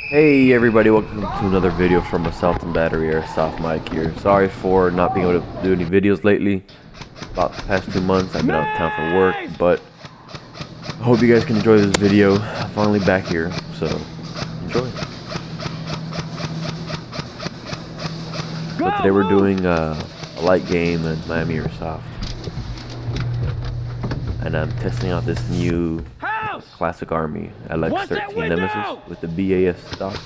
Hey everybody, welcome to another video from Assault and Battery Airsoft Mike here. Sorry for not being able to do any videos lately. About the past 2 months I've been out of town for work, but I hope you guys can enjoy this video. I'm finally back here, so enjoy. So today we're doing a light game in Miami Airsoft. And I'm testing out this new Classic Army LX13 Nemesis with the BAS stock.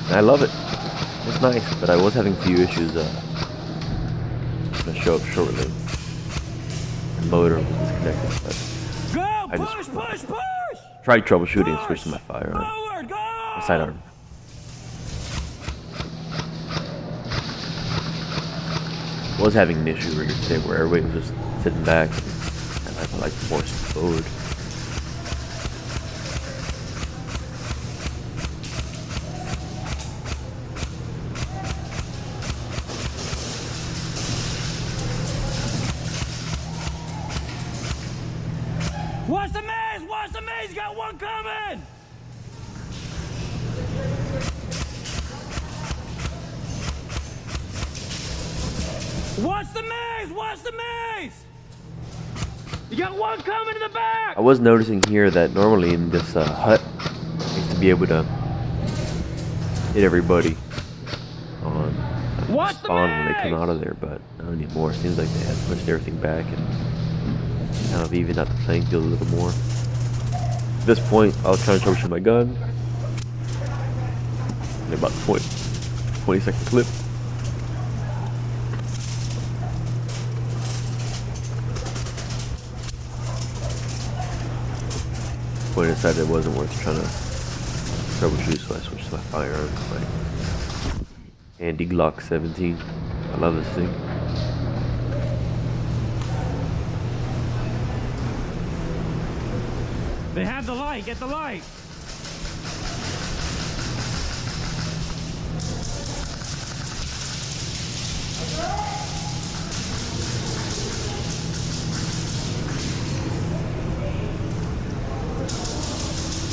And I love it. It's nice, but I was having a few issues. It's gonna show up shortly. The motor was disconnected, but I just tried troubleshooting and switched to my firearm, my sidearm. I was having an issue earlier today where everybody was just sitting back and I felt like forcing forward. Watch the maze! Watch the maze! Got one coming! Watch the maze! Watch the maze! You got one coming to the back! I was noticing here that normally in this hut, I used to be able to hit everybody on spawn when they come out of there, but not anymore. It seems like they have pushed everything back and kind of evened out the playing field a little more. At this point, I was trying to troubleshoot my gun. And about 20-second clip. Point decided it wasn't worth trying to troubleshoot, so I switched to my firearm, my handy Glock 17. I love this thing. They have the light. Get the light.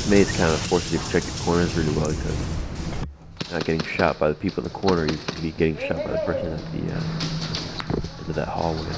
Maze kind of forces you to check the corners really well because you're not getting shot by the people in the corner. You could be getting shot by the person at the end of that hallway.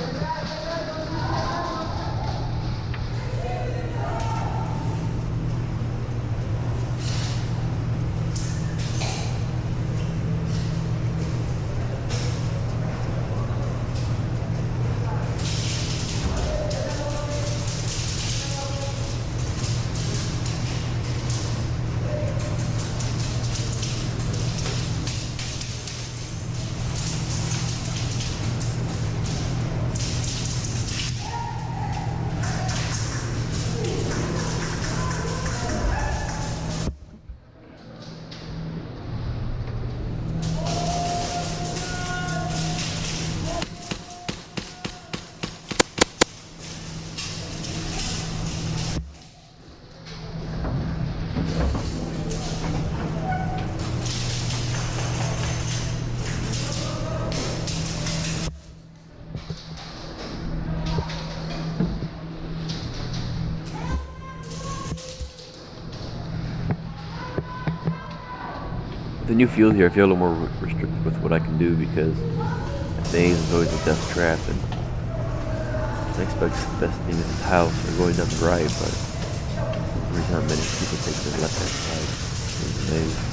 The new field here, I feel a little more restricted with what I can do because the maze is always a death trap, and I expect the best thing in this house are going down the right, but there's not many people take the left hand side of the maze.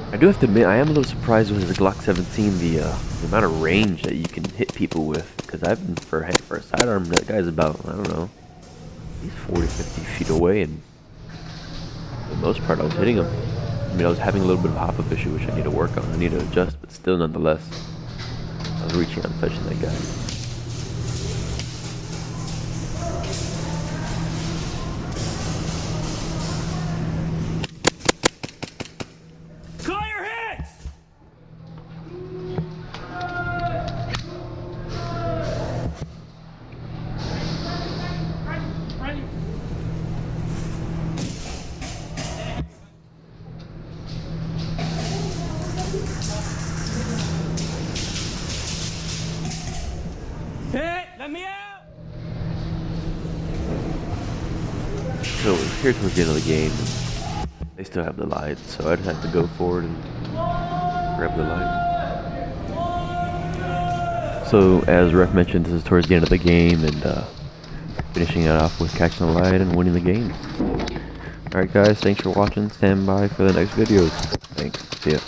I do have to admit, I am a little surprised with the Glock 17, the amount of range that you can hit people with. Because I've been for a sidearm, that guy's about, I don't know, he's 40-50 feet away, and for the most part I was hitting him. I mean, I was having a little bit of a hop-up issue, which I need to work on. I need to adjust, but still, nonetheless, I was reaching out and touching that guy. Hey, let me out! So we're here towards the end of the game, and they still have the light, so I just have to go forward and grab the light. So as Ref mentioned, this is towards the end of the game, and finishing it off with catching the light and winning the game. Alright guys, thanks for watching. Stand by for the next videos. Thanks. See ya.